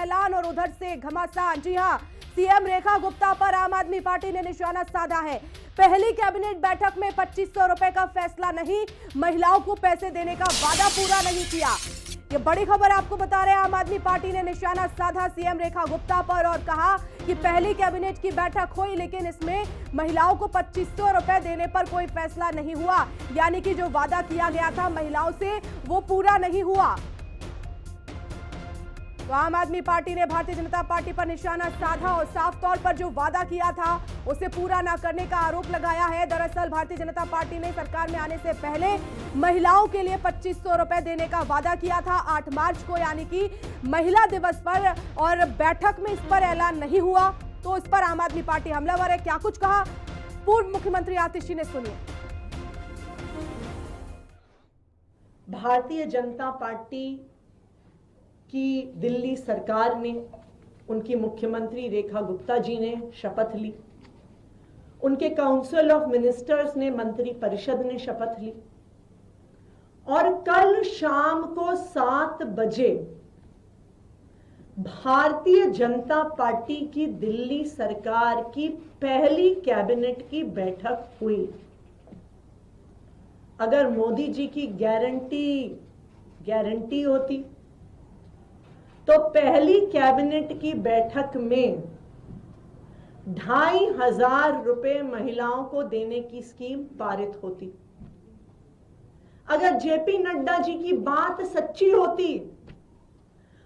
ऐलान और उधर से घमासान। जी हां, सीएम रेखा गुप्ता पर आम आदमी पार्टी ने निशाना साधा है। पहली कैबिनेट बैठक में 2500 रुपए का फैसला नहीं, महिलाओं को पैसे देने का वादा पूरा नहीं किया। ये बड़ी खबर आपको बता रहे हैं। आम आदमी पार्टी ने निशाना साधा सीएम रेखा गुप्ता पर और कहा कि पहली कैबिनेट की बैठक हुई लेकिन इसमें महिलाओं को 2500 रुपए देने पर कोई फैसला नहीं हुआ, यानी कि जो वादा किया गया था महिलाओं से वो पूरा नहीं हुआ। तो आम आदमी पार्टी ने भारतीय जनता पार्टी पर निशाना साधा और साफ तौर पर जो वादा किया था उसे पूरा न करने का आरोप लगाया है। दरअसल भारतीय जनता पार्टी ने सरकार में आने से पहले महिलाओं के लिए 2500 रुपए देने का वादा किया था 8 मार्च को, यानी कि महिला दिवस पर, और बैठक में इस पर ऐलान नहीं हुआ। तो इस पर आम आदमी पार्टी हमलावर है। क्या कुछ कहा पूर्व मुख्यमंत्री आतिशी ने, सुनिए। भारतीय जनता पार्टी की दिल्ली सरकार ने, उनकी मुख्यमंत्री रेखा गुप्ता जी ने शपथ ली, उनके काउंसिल ऑफ मिनिस्टर्स ने, मंत्री परिषद ने शपथ ली, और कल शाम को 7 बजे भारतीय जनता पार्टी की दिल्ली सरकार की पहली कैबिनेट की बैठक हुई। अगर मोदी जी की गारंटी होती तो पहली कैबिनेट की बैठक में 2500 रुपए महिलाओं को देने की स्कीम पारित होती। अगर जेपी नड्डा जी की बात सच्ची होती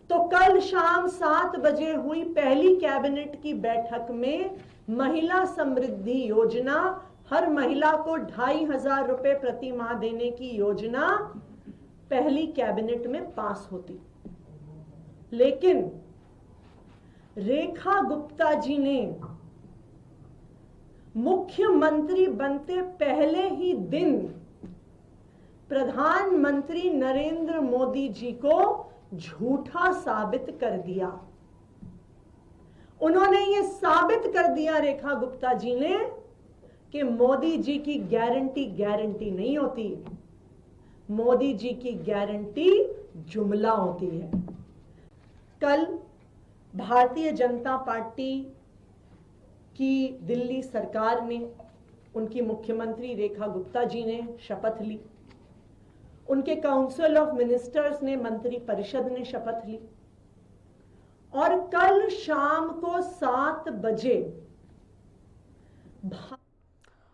तो कल शाम 7 बजे हुई पहली कैबिनेट की बैठक में महिला समृद्धि योजना, हर महिला को 2500 रुपए प्रति माह देने की योजना पहली कैबिनेट में पास होती। लेकिन रेखा गुप्ता जी ने मुख्यमंत्री बनते पहले ही दिन प्रधानमंत्री नरेंद्र मोदी जी को झूठा साबित कर दिया। उन्होंने ये साबित कर दिया, रेखा गुप्ता जी ने, कि मोदी जी की गारंटी नहीं होती, मोदी जी की गारंटी जुमला होती है। कल भारतीय जनता पार्टी की दिल्ली सरकार ने, उनकी मुख्यमंत्री रेखा गुप्ता जी ने शपथ ली, उनके काउंसिल ऑफ मिनिस्टर्स ने, मंत्री परिषद ने शपथ ली, और कल शाम को 7 बजे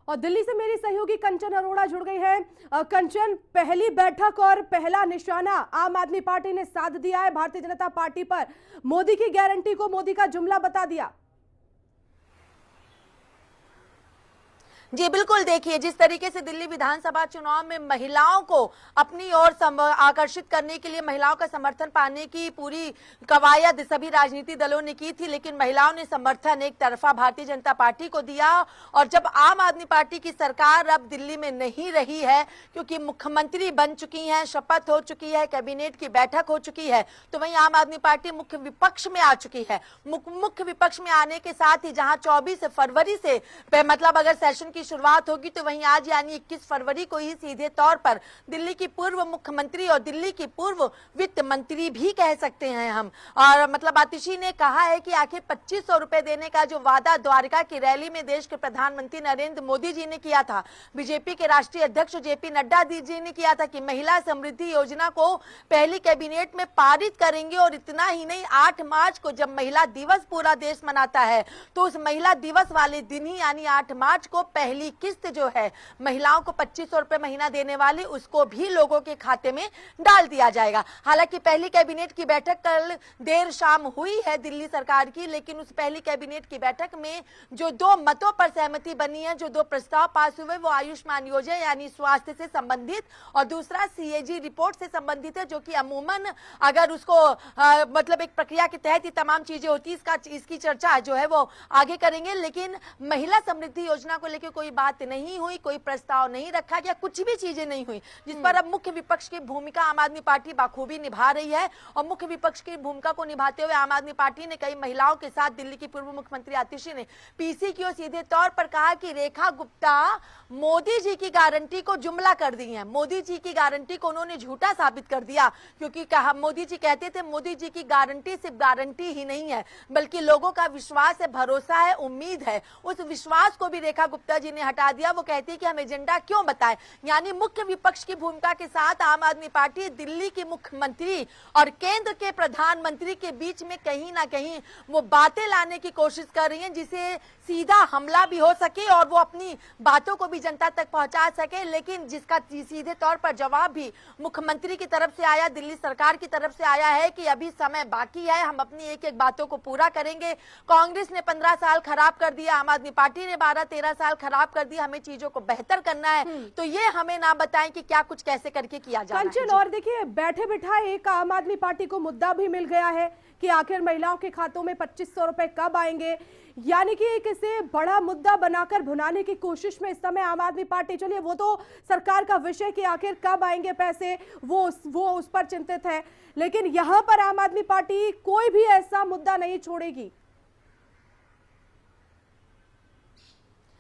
और दिल्ली से मेरी सहयोगी कंचन अरोड़ा जुड़ गई है। कंचन, पहली बैठक और पहला निशाना आम आदमी पार्टी ने साध दिया है भारतीय जनता पार्टी पर। मोदी की गारंटी को मोदी का जुमला बता दिया। जी बिल्कुल, देखिए जिस तरीके से दिल्ली विधानसभा चुनाव में महिलाओं को अपनी ओर आकर्षित करने के लिए, महिलाओं का समर्थन पाने की पूरी कवायद सभी राजनीतिक दलों ने की थी, लेकिन महिलाओं ने समर्थन एक तरफा भारतीय जनता पार्टी को दिया। और जब आम आदमी पार्टी की सरकार अब दिल्ली में नहीं रही है, क्योंकि मुख्यमंत्री बन चुकी हैं, शपथ हो चुकी है, कैबिनेट की बैठक हो चुकी है, तो वहीं आम आदमी पार्टी मुख्य विपक्ष में आ चुकी है। मुख्य विपक्ष में आने के साथ ही जहां 24 फरवरी से मतलब अगर सेशन की शुरुआत होगी, तो वहीं आज यानी 21 फरवरी को ही सीधे तौर पर दिल्ली की पूर्व मुख्यमंत्री और दिल्ली की पूर्व वित्त मंत्री भी कह सकते हैं हम, और मतलब आतिशी ने कहा है कि आखिर 2500 रुपए देने का जो वादा द्वारका की रैली में देश के प्रधानमंत्री नरेंद्र मोदी जी ने किया था, बीजेपी के राष्ट्रीय अध्यक्ष जेपी नड्डा जी ने किया था कि महिला समृद्धि योजना को पहली कैबिनेट में पारित करेंगे। और इतना ही नहीं, 8 मार्च को जब महिला दिवस पूरा देश मनाता है, तो उस महिला दिवस वाले दिन ही यानी 8 मार्च को पहली किस्त जो है महिलाओं को 2500 रुपए महीना देने वाली, उसको भी लोगों के खाते में डाल दिया जाएगा। हालांकि पहली कैबिनेट की बैठक कल देर शाम हुई है दिल्ली सरकार की, लेकिन उस पहली कैबिनेट की बैठक में जो 2 मतों पर सहमति बनी है, जो 2 प्रस्ताव पास हुए, वो आयुष्मान योजना यानी स्वास्थ्य से संबंधित और दूसरा सीएजी रिपोर्ट से संबंधित है, जो कि अमूमन अगर उसको मतलब एक प्रक्रिया के तहत ही तमाम चीजें होती, इसकी चर्चा जो है वो आगे करेंगे। लेकिन महिला समृद्धि योजना को लेकर कोई बात नहीं हुई, कोई प्रस्ताव नहीं रखा गया, कुछ भी चीजें नहीं हुई, जिस पर अब मुख्य विपक्ष की भूमिका आम आदमी पार्टी बाखूबी निभा रही है। और मुख्य विपक्ष की भूमिका को निभाते हुए आम आदमी पार्टी ने कई महिलाओं के साथ दिल्ली की पूर्व मुख्यमंत्री आतिशी ने पीसी की ओर सीधे तौर पर कहा कि रेखा गुप्ता मोदी जी की गारंटी को जुमला कर दी है। मोदी जी की गारंटी को उन्होंने झूठा साबित कर दिया, क्योंकि मोदी जी कहते थे मोदी जी की गारंटी सिर्फ गारंटी ही नहीं है बल्कि लोगों का विश्वास है, भरोसा है, उम्मीद है। उस विश्वास को भी रेखा गुप्ता जी ने हटा दिया। वो कहती है कि हम एजेंडा क्यों बताएं। यानी मुख्य विपक्ष की भूमिका के साथ आम आदमी पार्टी दिल्ली की मुख्यमंत्री और केंद्र के प्रधानमंत्री के बीच में कहीं ना कहीं वो बातें लाने की कोशिश कर रही हैं, जिसे सीधा हमला भी हो सके और वो अपनी बातों को भी जनता तक पहुंचा सके, लेकिन जिसका सीधे तौर पर जवाब भी मुख्यमंत्री की तरफ से आया, दिल्ली सरकार की तरफ से आया है कि अभी समय बाकी है, हम अपनी एक एक बातों को पूरा करेंगे। कांग्रेस ने 15 साल खराब कर दिया, आम आदमी पार्टी ने 12-13 साल खराब कर दिया, हमें चीजों को बेहतर करना है, तो ये हमें ना बताएं कि क्या कुछ कैसे करके किया जा रहा है। कंचन, और देखिए बैठे बिठाए एक आम आदमी पार्टी को मुद्दा भी मिल गया है कि आखिर महिलाओं के खातों में 2500 रुपए कब आएंगे। यानी कि एक इसे बड़ा मुद्दा बनाकर भुनाने की कोशिश में इस समय आम आदमी पार्टी, चलिए वो तो सरकार का विषय कि आखिर कब आएंगे पैसे, वो उस पर चिंतित है, लेकिन यहां पर आम आदमी पार्टी कोई भी ऐसा मुद्दा नहीं छोड़ेगी।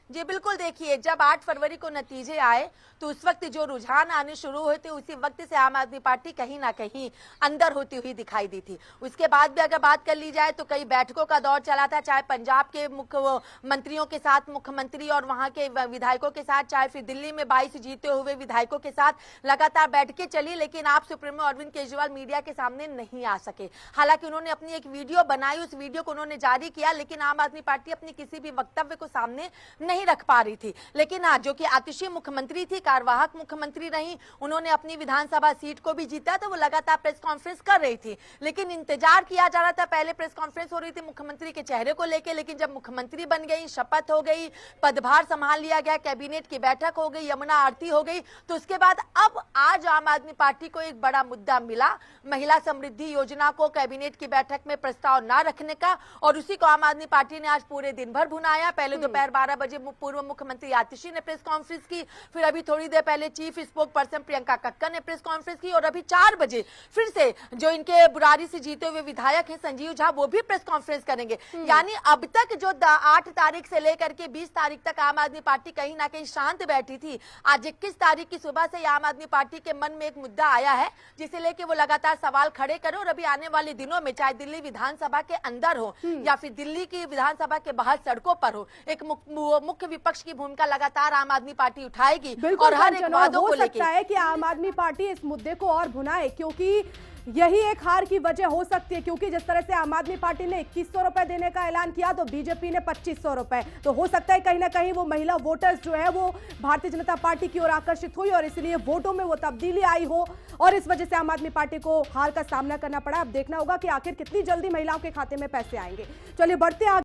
जी बिल्कुल, देखिए जब 8 फरवरी को नतीजे आए तो उस वक्त जो रुझान आने शुरू हुए थे, उसी वक्त से आम आदमी पार्टी कहीं ना कहीं अंदर होती हुई दिखाई दी थी। उसके बाद भी अगर बात कर ली जाए तो कई बैठकों का दौर चला था, चाहे पंजाब के मुख्य मंत्रियों के साथ मुख्यमंत्री और वहां के विधायकों के साथ, चाहे फिर दिल्ली में 22 जीते हुए विधायकों के साथ लगातार बैठकें चली, लेकिन आप सुप्रीमो अरविंद केजरीवाल मीडिया के सामने नहीं आ सके। हालांकि उन्होंने अपनी एक वीडियो बनाई, उस वीडियो को उन्होंने जारी किया, लेकिन आम आदमी पार्टी अपनी किसी भी वक्तव्य को सामने नहीं रख पा रही थी। लेकिन हाँ, जो कि आतिशी मुख्यमंत्री थी, कार्यवाहक मुख्यमंत्री रही, उन्होंने अपनी विधानसभा सीट को भी जीता, तो वो लगातार प्रेस कॉन्फ्रेंस कर रही थी, लेकिन इंतजार किया जा रहा था। पहले प्रेस कॉन्फ्रेंस हो रही थी मुख्यमंत्री के चेहरे को लेकर, लेकिन जब मुख्यमंत्री बन गई, शपथ हो गई, पदभार संभाल लिया गया, कैबिनेट की बैठक हो गई, यमुना आरती हो गई, तो उसके बाद अब आज आम आदमी पार्टी को एक बड़ा मुद्दा मिला, महिला समृद्धि योजना को कैबिनेट की बैठक में प्रस्ताव न रखने का, और उसी को आम आदमी पार्टी ने आज पूरे दिन भर भुनाया। पहले दोपहर 12 बजे पूर्व मुख्यमंत्री आतिशी ने प्रेस कॉन्फ्रेंस की, फिर अभी थोड़ी देर पहले chief spoke person Priyanka Kakkar ने प्रेस कॉन्फ्रेंस की, और अभी 4 बजे फिर से जो इनके बुरारी से जीते हुए विधायक हैं संजीव झा, वो भी प्रेस कॉन्फ्रेंस करेंगे। यानी अब तक जो 8 तारीख से लेकर के 20 तारीख तक आम आदमी पार्टी कहीं ना कहीं शांत बैठी थी, आज 21 तारीख की सुबह से आम आदमी पार्टी के मन में एक मुद्दा आया है, जिसे लेके वो लगातार सवाल खड़े करे, और अभी आने वाले दिनों में चाहे दिल्ली विधानसभा के अंदर हो या फिर दिल्ली की विधानसभा के बाहर सड़कों पर हो, एक मुख्य विपक्ष की भूमिका लगातार आम आदमी पार्टी उठाएगी। और हर एक वादों को लेकर है कि आम आदमी पार्टी इस मुद्दे को और भुनाए, क्योंकि यही एक हार की वजह हो सकती है। क्योंकि जिस तरह से आम आदमी पार्टी ने 2100 रुपए देने का ऐलान किया, तो बीजेपी ने 2500 रुपए, तो हो सकता है कहीं ना कहीं वो महिला वोटर्स जो है वो भारतीय जनता पार्टी की ओर आकर्षित हुई और इसलिए वोटों में वो तब्दीली आई हो, और इस वजह से आम आदमी पार्टी को हार का सामना करना पड़ा। अब देखना होगा कि आखिर कितनी जल्दी महिलाओं के खाते में पैसे आएंगे। चलिए बढ़ते आगे।